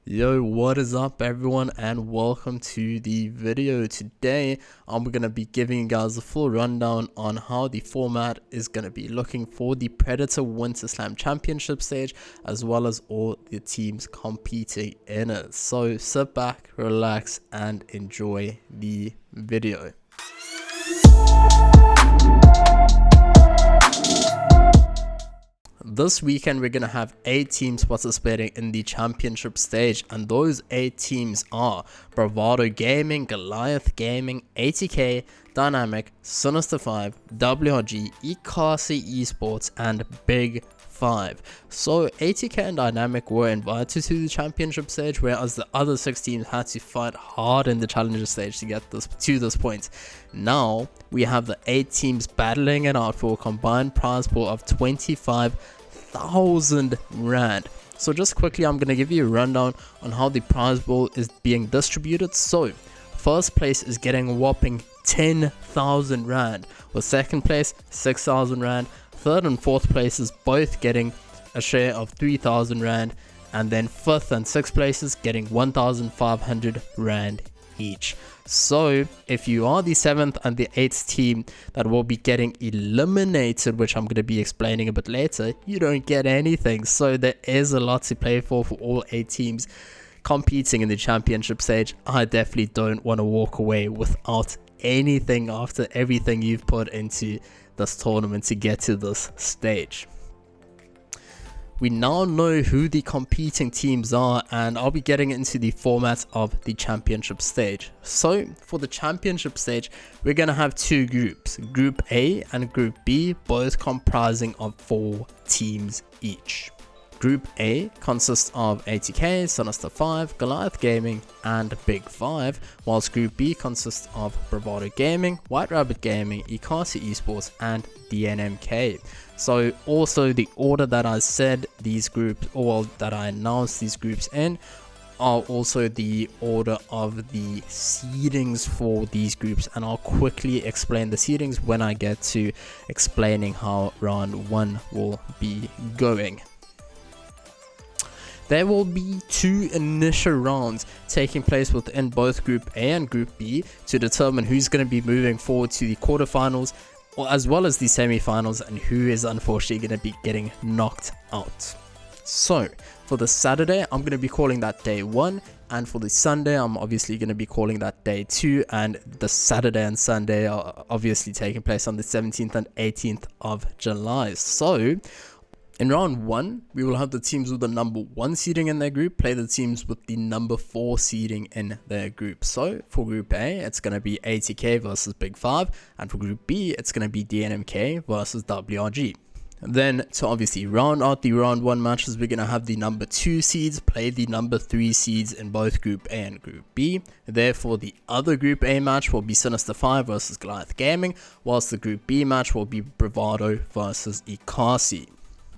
Yo, what is up everyone, and welcome to the video. Today I'm going to be giving you guys a full rundown on how the format is going to be looking for the Predator Winter Slam Championship stage, as well as all the teams competing in it. So sit back, relax and enjoy the video. This weekend we're going to have 8 teams participating in the championship stage, and those 8 teams are BRAVADO Gaming, Goliath Gaming, ATK, Dynamic, Sinister 5, WRG, eCarcy Esports and Big 5. So ATK and Dynamic were invited to the championship stage, whereas the other 6 teams had to fight hard in the challenger stage to get to this point. Now we have the 8 teams battling it out for a combined prize pool of 25,000 Rand. So just quickly, I'm going to give you a rundown on how the prize pool is being distributed. So first place is getting a whopping 10,000 Rand, with second place 6,000 Rand. Third and fourth places both getting a share of 3,000 Rand, and then fifth and sixth places getting 1,500 Rand each. So if you are the 7th and the 8th team that will be getting eliminated, which I'm going to be explaining a bit later, you don't get anything. So there is a lot to play for all 8 teams competing in the championship stage. I definitely don't want to walk away without anything after everything you've put into this tournament to get to this stage. We now know who the competing teams are, and I'll be getting into the format of the championship stage. So for the championship stage, we're going to have 2 groups, Group A and Group B, both comprising of 4 teams each. Group A consists of ATK, Sinister 5, Goliath Gaming and Big 5, whilst Group B consists of BRAVADO Gaming, White Rabbit Gaming, eCarcy Esports and DNMK. So also the order that I said these groups, or that I announced these groups in, are also the order of the seedings for these groups, and I'll quickly explain the seedings when I get to explaining how round 1 will be going. There will be 2 initial rounds taking place within both Group A and Group B to determine who's going to be moving forward to the quarterfinals, or as well as the semi-finals, and who is unfortunately going to be getting knocked out. So for the Saturday, I'm going to be calling that day 1, and for the Sunday, I'm obviously going to be calling that day 2, and the Saturday and Sunday are obviously taking place on the 17th and 18th of July. So in round 1, we will have the teams with the number 1 seeding in their group play the teams with the number 4 seeding in their group. So for Group A, it's going to be ATK versus Big 5, and for Group B, it's going to be DNMK versus WRG. Then to obviously round out the round 1 matches, we're going to have the number 2 seeds play the number 3 seeds in both Group A and Group B. Therefore, the other Group A match will be Sinister 5 versus Goliath Gaming, whilst the Group B match will be BRAVADO versus eCarcy.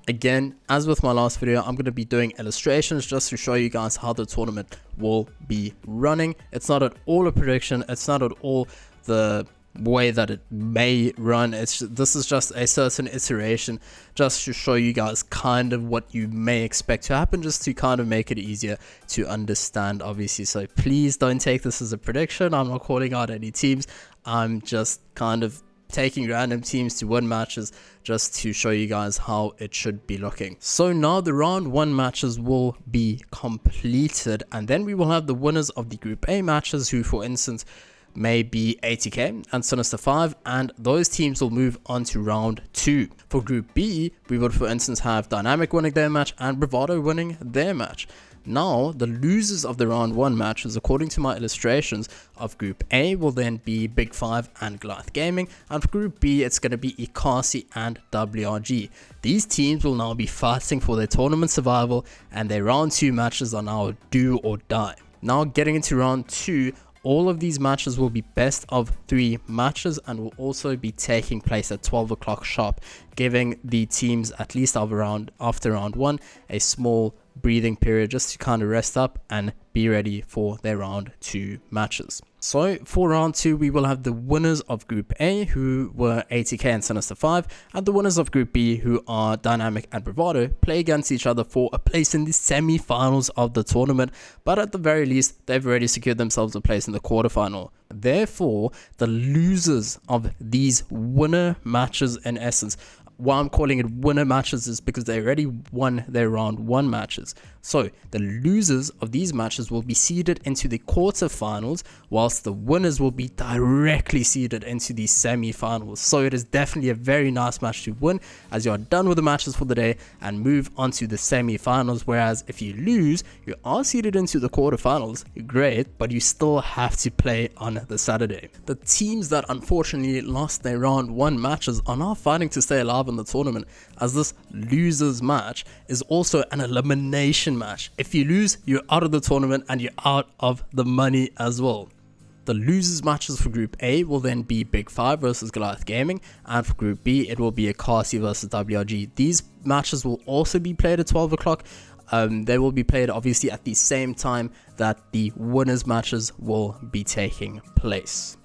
Again, as with my last video, I'm going to be doing illustrations just to show you guys how the tournament will be running. It's not at all a prediction. It's not at all the way that it may run. This is just a certain iteration just to show you guys kind of what you may expect to happen, just to kind of make it easier to understand, obviously. So please don't take this as a prediction. I'm not calling out any teams. I'm just kind of taking random teams to win matches just to show you guys how it should be looking. So now the round 1 matches will be completed, and then we will have the winners of the Group A matches, who for instance may be ATK and Sinister 5, and those teams will move on to round 2. For Group B, we would for instance have Dynamic winning their match and BRAVADO winning their match. Now, the losers of the round 1 matches, according to my illustrations of Group A, will then be Big 5 and Goliath Gaming, and for Group B, it's going to be eCarcy and WRG. These teams will now be fighting for their tournament survival, and their round 2 matches are now do or die. Now, getting into round 2, all of these matches will be best of 3 matches and will also be taking place at 12 o'clock sharp, giving the teams, at least after round 1, a small breathing period just to kind of rest up and be ready for their round 2 matches. So for round 2, we will have the winners of Group A, who were ATK and Sinister 5, and the winners of Group B, who are dynamIC and BRAVADO, play against each other for a place in the semi-finals of the tournament, but at the very least, they've already secured themselves a place in the quarterfinal. Therefore, the losers of these winner matches, in essence, why I'm calling it winner matches is because they already won their round 1 matches. So the losers of these matches will be seeded into the quarterfinals, whilst the winners will be directly seeded into the semi-finals. So it is definitely a very nice match to win, as you are done with the matches for the day and move on to the semi-finals. Whereas if you lose, you are seeded into the quarterfinals, great, but you still have to play on the Saturday. The teams that unfortunately lost their round 1 matches are now fighting to stay alive in the tournament, as this losers match is also an elimination match. If you lose, you're out of the tournament and you're out of the money as well. The losers matches for Group A will then be Big 5 versus Goliath Gaming, and for Group B it will be Akasi versus WRG. These matches will also be played at 12 o'clock. They will be played obviously at the same time that the winners matches will be taking place.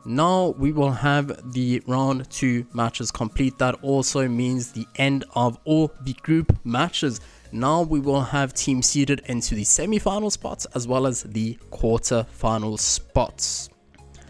Now we will have the round 2 matches complete. That also means the end of all the group matches. Now we will have teams seeded into the semi-final spots as well as the quarter-final spots.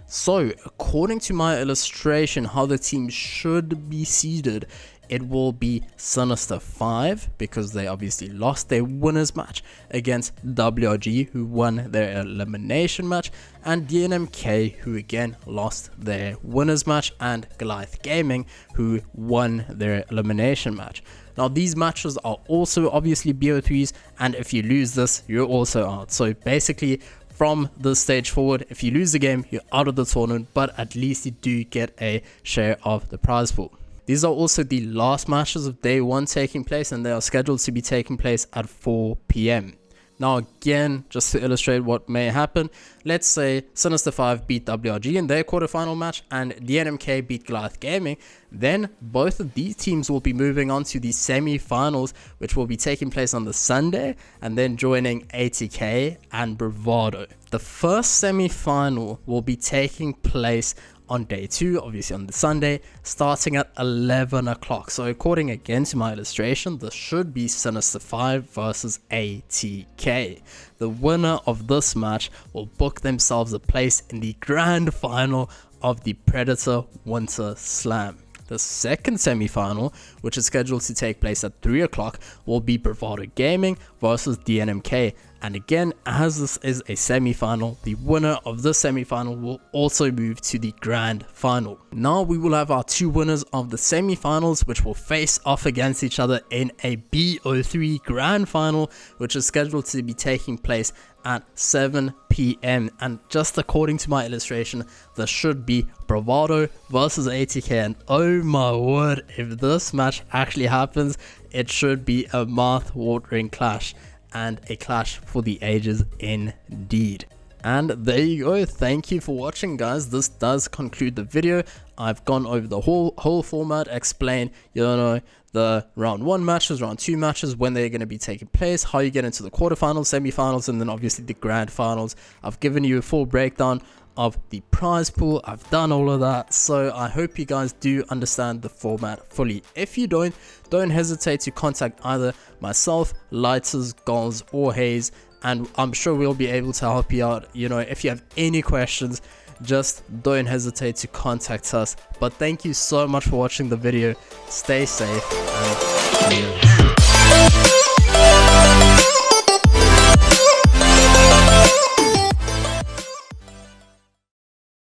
So according to my illustration, how the team should be seeded, it will be Sinister 5, because they obviously lost their winners match against WRG, who won their elimination match, and dnMK, who again lost their winners match, and Goliath Gaming, who won their elimination match. Now these matches are also obviously BO3s, and if you lose this, you're also out. So basically, from this stage forward, if you lose the game, you're out of the tournament, but at least you do get a share of the prize pool. These are also the last matches of day 1 taking place, and they are scheduled to be taking place at 4 PM. Now again, just to illustrate what may happen, let's say Sinister 5 beat WRG in their quarterfinal match and dnMK beat Goliath Gaming, then both of these teams will be moving on to the semi-finals, which will be taking place on the Sunday, and then joining ATK and BRAVADO. The first semi-final will be taking place on day 2, obviously on the Sunday, starting at 11 o'clock. So according again to my illustration, this should be Sinister 5 versus ATK. The winner of this match will book themselves a place in the grand final of the Predator Winter Slam. The second semi-final, which is scheduled to take place at 3 o'clock, will be BRAVADO Gaming versus dnMK. And again, as this is a semi-final, the winner of this semi-final will also move to the grand final. Now we will have our 2 winners of the semi-finals, which will face off against each other in a BO3 grand final, which is scheduled to be taking place at 7 PM. And just according to my illustration, there should be BRAVADO versus ATK, and oh my word, if this match actually happens, it should be a mouth-watering clash, and a clash for the ages indeed. And there you go. Thank you for watching, guys. This does conclude the video. I've gone over the whole format, explained, the round 1 matches, round 2 matches, when they're going to be taking place, how you get into the quarterfinals, semi-finals, and then obviously the grand finals. I've given you a full breakdown of the prize pool. I've done all of that, so I hope you guys do understand the format fully. If you don't hesitate to contact either myself, Lighters, Goals, or Hayes, and I'm sure we'll be able to help you out. If you have any questions, just don't hesitate to contact us. But thank you so much for watching the video. Stay safe and cheers.